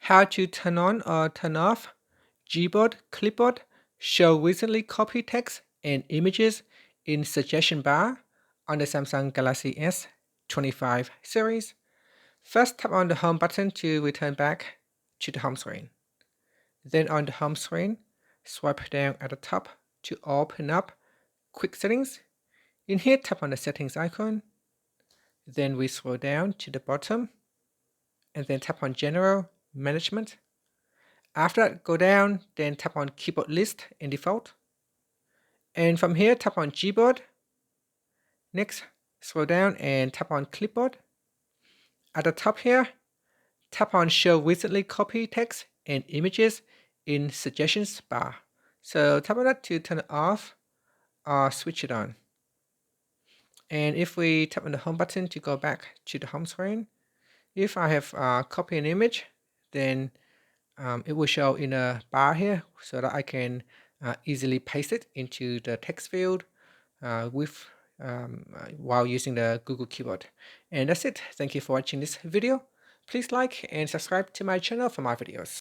how to turn on or turn off Gboard Clipboard show recently copied text and images in suggestion bar on the Samsung Galaxy S25 series. First, tap on the home button to return back to the home screen. Then on the home screen, swipe down at the top to open up Quick Settings. In here, tap on the settings icon. Then we scroll down to the bottom and then tap on General Management. After that, go down, then tap on Keyboard List in default. And from here, tap on Gboard. Next, scroll down and tap on Clipboard. At the top here, tap on Show Recently Copied Text and Images in Suggestions bar. So tap on that to turn it off or switch it on. And if we tap on the home button to go back to the home screen, if I have copied an image, then it will show in a bar here so that I can easily paste it into the text field while using the Google Keyboard. And that's it. Thank you for watching this video. Please like and subscribe to my channel for more videos.